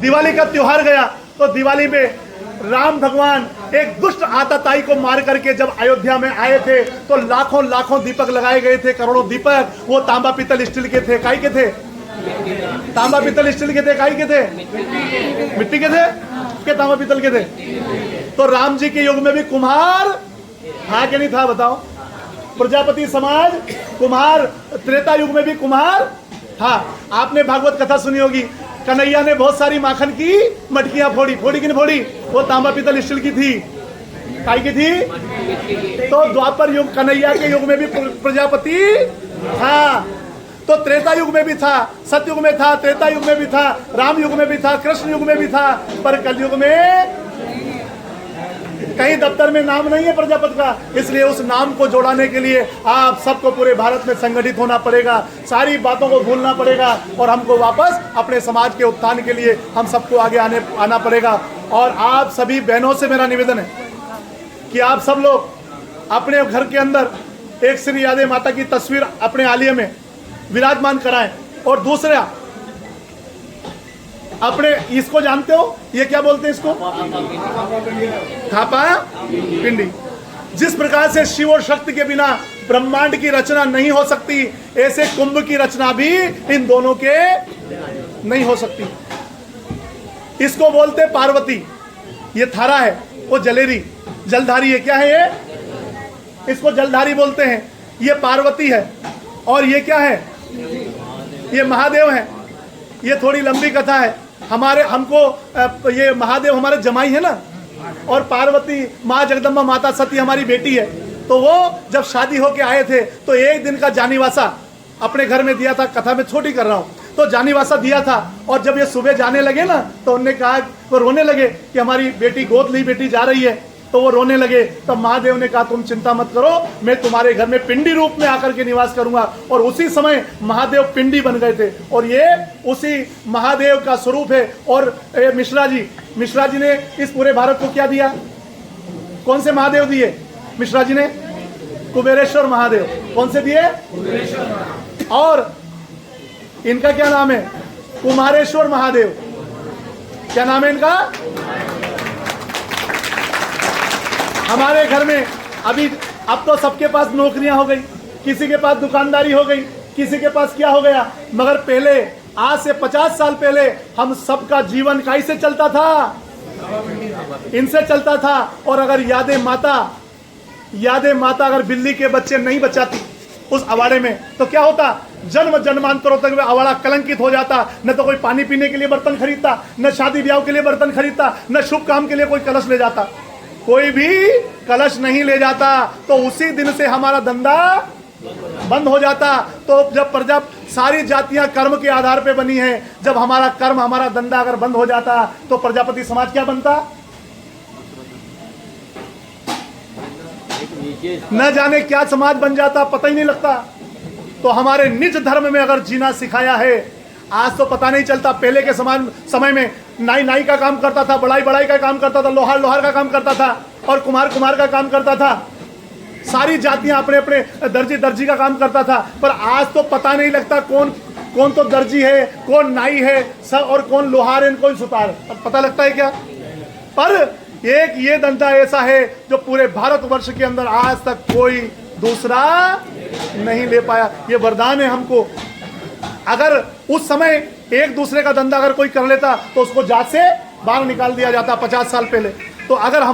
दिवाली का त्योहार गया तो दिवाली में राम भगवान एक दुष्ट आतताई को मार करके जब अयोध्या में आए थे तो लाखों लाखों दीपक लगाए गए थे, करोड़ों दीपक। वो तांबा पीतल स्टील के थे, काई के थे? तांबा पीतल स्टील के थे, काई के थे? मिट्टी के थे के तांबा पीतल के थे। तो राम जी के युग में भी कुम्हार था कि नहीं था? बताओ। प्रजापति समाज कुम्हार, त्रेता युग में भी कुम्हार था। आपने भागवत कथा सुनी होगी, कन्हैया ने बहुत सारी माखन की मटकियां फोड़ी, फोड़ी कि नहीं फोड़ी? वो तांबा पीतल स्टील की थी, काई की थी? तो द्वापर युग, कन्हैया के युग में भी प्रजापति था। तो त्रेता युग में भी था, सतयुग में था, त्रेता युग में भी था, राम युग में भी था, कृष्ण युग में भी था, पर कलयुग में कहीं दफ्तर में नाम नहीं है प्रजापति का। इसलिए उस नाम को जोड़ाने के लिए आप सबको पूरे भारत में संगठित होना पड़ेगा, सारी बातों को भूलना पड़ेगा और हमको वापस अपने समाज के उत्थान के लिए हम सबको आगे आना पड़ेगा। और आप सभी बहनों से मेरा निवेदन है कि आप सब लोग अपने घर के अंदर एक श्री राधे माता की तस्वीर अपने आलिये में विराजमान कराएं। और दूसरा, अपने इसको जानते हो, ये क्या बोलते हैं इसको? थापा पिंडी। जिस प्रकार से शिव और शक्ति के बिना ब्रह्मांड की रचना नहीं हो सकती, ऐसे कुंभ की रचना भी इन दोनों के नहीं हो सकती। इसको बोलते पार्वती, ये थारा है, वो जलेरी जलधारी है। क्या है ये? इसको जलधारी बोलते हैं। ये पार्वती है और ये क्या है? ये महादेव है। ये थोड़ी लंबी कथा है। हमको ये महादेव हमारे जमाई है ना, और पार्वती माँ जगदम्बा माता सती हमारी बेटी है। तो वो जब शादी होके आए थे तो एक दिन का जानीवासा अपने घर में दिया था। कथा में छोटी कर रहा हूँ, तो जानीवासा दिया था। और जब ये सुबह जाने लगे ना तो उन्होंने कहा, वो रोने लगे कि हमारी बेटी, गोद ली बेटी जा रही है। तो वो रोने लगे। तब महादेव ने कहा, तुम चिंता मत करो, मैं तुम्हारे घर में पिंडी रूप में आकर के निवास करूंगा। और उसी समय महादेव पिंडी बन गए थे और ये उसी महादेव का स्वरूप है। और मिश्रा जी ने इस पूरे भारत को क्या दिया? कौन से महादेव दिए मिश्रा जी ने? कुबेरेश्वर महादेव। कौन से दिए? और इनका क्या नाम है? कुम्हारेश्वर महादेव। क्या नाम है इनका? हमारे घर में अब तो सबके पास नौकरियां हो गई, किसी के पास दुकानदारी हो गई, किसी के पास क्या हो गया। मगर पहले, आज से 50 साल पहले हम सबका जीवन कैसे चलता था? इनसे चलता था। और अगर यादें माता अगर बिल्ली के बच्चे नहीं बचाती उस अवाड़े में तो क्या होता? जन्म जन्मांतरों तक अवाड़ा कलंकित हो जाता। न तो कोई पानी पीने के लिए बर्तन खरीदता, न शादी ब्याह के लिए बर्तन खरीदता, न शुभ काम के लिए कोई कलश ले जाता। कोई भी कलश नहीं ले जाता। तो उसी दिन से हमारा धंधा बंद हो जाता। तो जब सारी जातियां कर्म के आधार पे बनी है, जब हमारा कर्म, हमारा धंधा अगर बंद हो जाता तो प्रजापति समाज क्या बनता? न जाने क्या समाज बन जाता, पता ही नहीं लगता। तो हमारे निज धर्म में अगर जीना सिखाया है, आज तो पता नहीं चलता। पहले के समय में नाई का काम करता था, बड़ाई का काम करता था, लोहार का काम करता था, और कुम्हार का काम करता था। सारी जातियां अपने अपने दर्जी का काम करता था। पर आज तो पता नहीं लगता कौन तो दर्जी है, कौन नाई है, सब, और कौन लोहार है, कौन सुतार है। पता लगता है क्या? पर एक ये धंधा ऐसा है जो पूरे भारतवर्ष के अंदर आज तक कोई दूसरा नहीं ले पाया। ये वरदान है हमको। अगर उस समय एक दूसरे का धंधा अगर कोई कर लेता तो उसको जात से बाहर निकाल दिया जाता 50 साल पहले। तो अगर हम